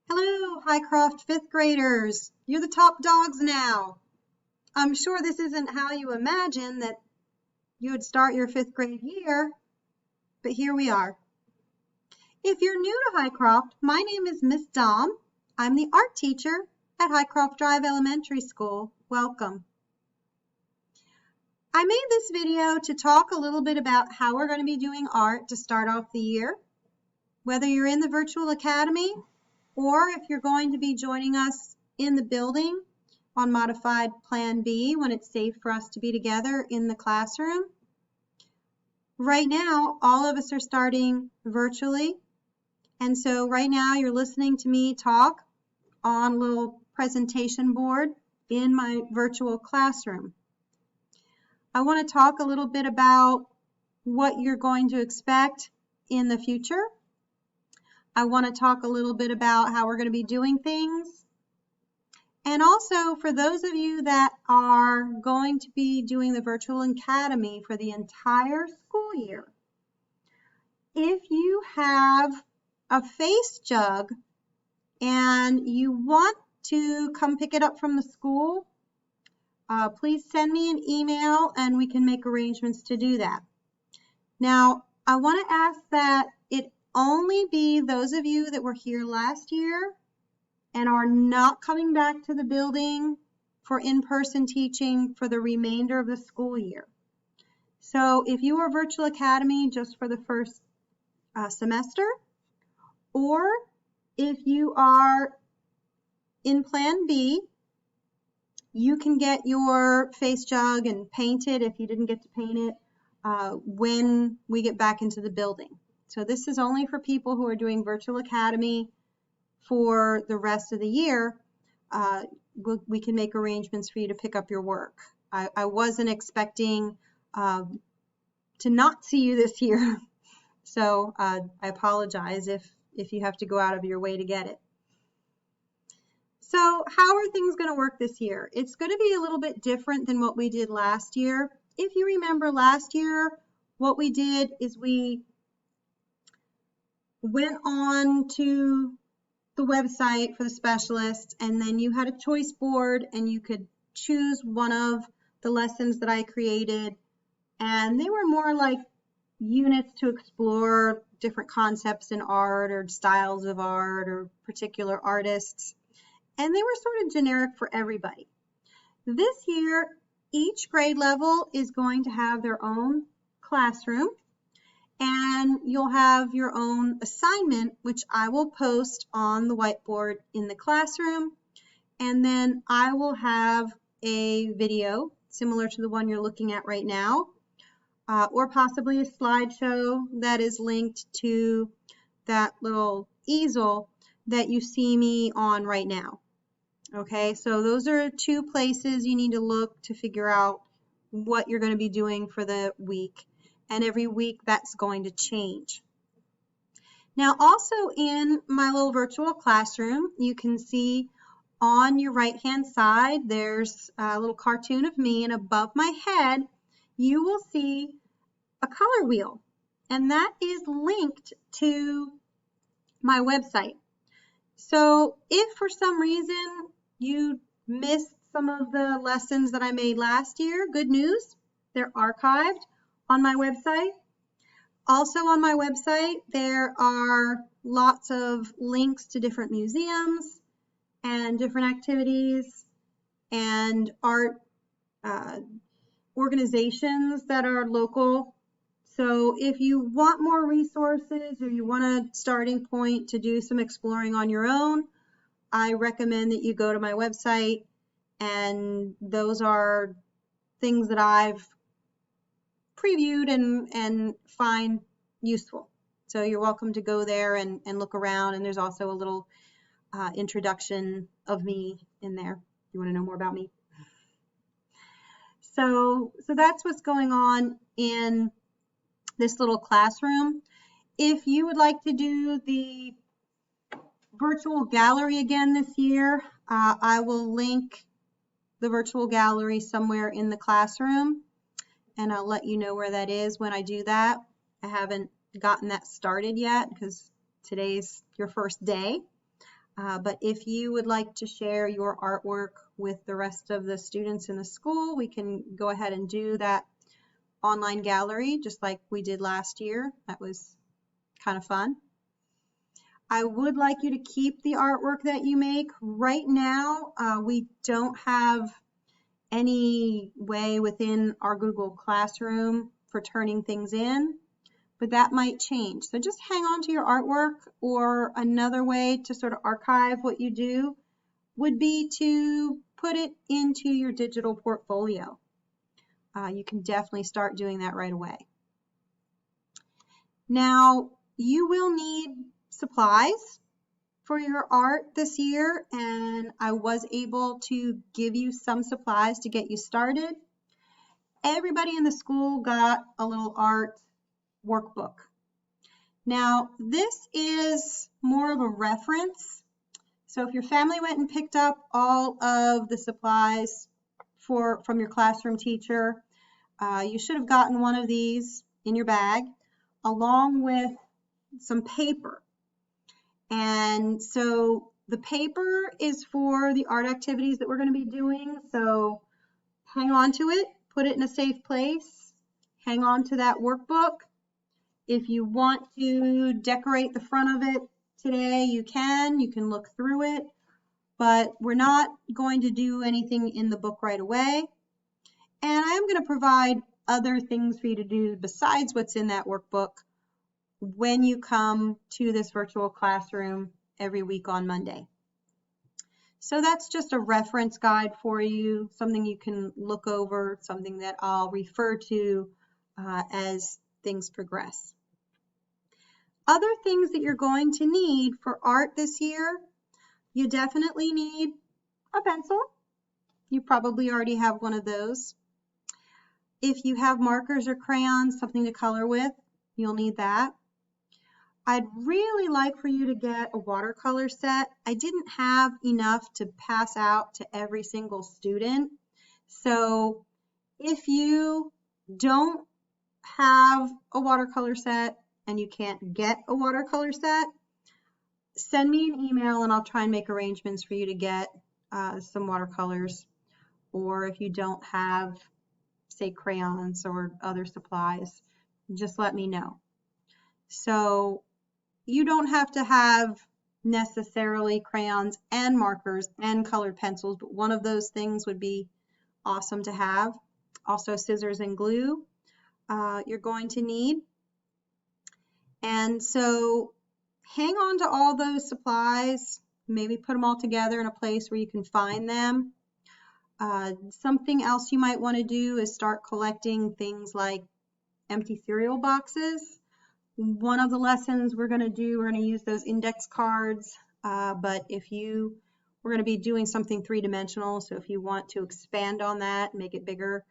Hello, Highcroft fifth graders. You're the top dogs now. I'm sure this isn't how you imagined that you would start your fifth grade year, but here we are. If you're new to Highcroft, my name is Miss Dom. I'm the art teacher at Highcroft Drive Elementary School. Welcome. I made this video to talk a little bit about how we're going to be doing art to start off the year. Whether you're in the virtual academy or if you're going to be joining us in the building on modified plan B when it's safe for us to be together in the classroom. Right now, all of us are starting virtually. And so right now you're listening to me talk on a little presentation board in my virtual classroom. I want to talk a little bit about what you're going to expect in the future. I want to talk a little bit about how we're going to be doing things. And also for those of you that are going to be doing the virtual academy for the entire school year, if you have a face jug and you want to come pick it up from the school, please send me an email and we can make arrangements to do that. Now, I want to ask that it only be those of you that were here last year and are not coming back to the building for in-person teaching for the remainder of the school year. So if you are virtual academy just for the first semester, or if you are in plan B, you can get your face jug and paint it if you didn't get to paint it when we get back into the building. So this is only for people who are doing virtual academy for the rest of the year. We can make arrangements for you to pick up your work. I wasn't expecting to not see you this year, so I apologize if you have to go out of your way to get it. So how are things going to work this year? It's going to be a little bit different than what we did last year. If you remember last year, what we did is we went on to the website for the specialists, and then you had a choice board and you could choose one of the lessons that I created, and they were more like units to explore different concepts in art or styles of art or particular artists, and they were sort of generic for everybody. This year, each grade level is going to have their own classroom, and you'll have your own assignment, which I will post on the whiteboard in the classroom. And then I will have a video similar to the one you're looking at right now, or possibly a slideshow that is linked to that little easel that you see me on right now. Okay, so those are two places you need to look to figure out what you're going to be doing for the week. And every week that's going to change. Now also in my little virtual classroom, you can see on your right hand side there's a little cartoon of me, and above my head you will see a color wheel, and that is linked to my website. So if for some reason you missed some of the lessons that I made last year, good news, they're archived on my website. Also on my website, there are lots of links to different museums and different activities and art organizations that are local. So if you want more resources or you want a starting point to do some exploring on your own, I recommend that you go to my website, and those are things that I've previewed and find useful. So you're welcome to go there and look around, and there's also a little introduction of me in there if you want to know more about me. So that's what's going on in this little classroom. If you would like to do the virtual gallery again this year, I will link the virtual gallery somewhere in the classroom, and I'll let you know where that is when I do that. I haven't gotten that started yet because today's your first day. But if you would like to share your artwork with the rest of the students in the school, we can go ahead and do that online gallery just like we did last year. That was kind of fun. I would like you to keep the artwork that you make. Right now, we don't have any way within our Google Classroom for turning things in, but that might change. So just hang on to your artwork, or another way to sort of archive what you do would be to put it into your digital portfolio. You can definitely start doing that right away. Now, you will need supplies for your art this year, and I was able to give you some supplies to get you started. Everybody in the school got a little art workbook. Now, this is more of a reference. So if your family went and picked up all of the supplies from your classroom teacher, you should have gotten one of these in your bag, along with some paper. And so the paper is for the art activities that we're going to be doing. So hang on to it, put it in a safe place, hang on to that workbook. If you want to decorate the front of it today, you can look through it, but we're not going to do anything in the book right away. And I am going to provide other things for you to do besides what's in that workbook when you come to this virtual classroom every week on Monday. So that's just a reference guide for you, something you can look over, something that I'll refer to as things progress. Other things that you're going to need for art this year, you definitely need a pencil. You probably already have one of those. If you have markers or crayons, something to color with, you'll need that. I'd really like for you to get a watercolor set. I didn't have enough to pass out to every single student. So if you don't have a watercolor set and you can't get a watercolor set, send me an email and I'll try and make arrangements for you to get some watercolors. Or if you don't have, say, crayons or other supplies, just let me know. So you don't have to have necessarily crayons and markers and colored pencils, but one of those things would be awesome to have. Also, scissors and glue you're going to need. And so hang on to all those supplies, maybe put them all together in a place where you can find them. Something else you might want to do is start collecting things like empty cereal boxes. One of the lessons we're going to use those index cards, but we're going to be doing something three-dimensional, so if you want to expand on that, make it bigger,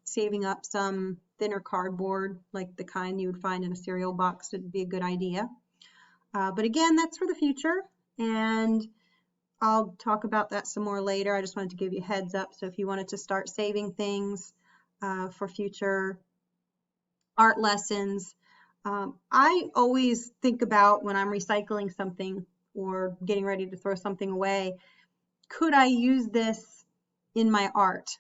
saving up some thinner cardboard, like the kind you would find in a cereal box, would be a good idea. But again, that's for the future, and I'll talk about that some more later. I just wanted to give you a heads up, so if you wanted to start saving things for future art lessons, I always think about when I'm recycling something or getting ready to throw something away, could I use this in my art?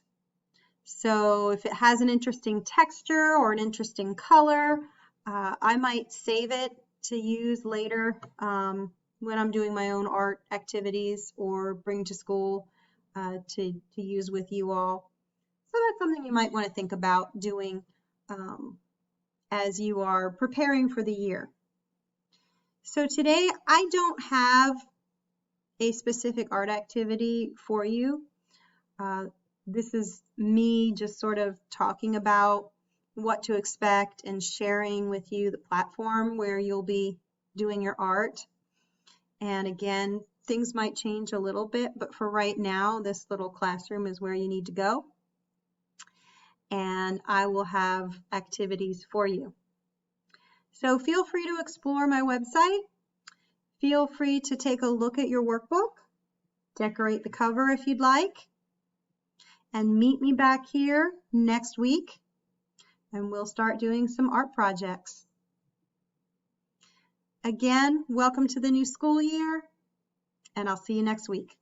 So if it has an interesting texture or an interesting color, I might save it to use later when I'm doing my own art activities or bring to school to use with you all. So that's something you might want to think about doing as you are preparing for the year. So today I don't have a specific art activity for you. This is me just sort of talking about what to expect and sharing with you the platform where you'll be doing your art. And again, things might change a little bit, but for right now, this little classroom is where you need to go. And I will have activities for you. So feel free to explore my website. Feel free to take a look at your workbook, decorate the cover if you'd like, and meet me back here next week, and we'll start doing some art projects. Again, welcome to the new school year. and I'll see you next week.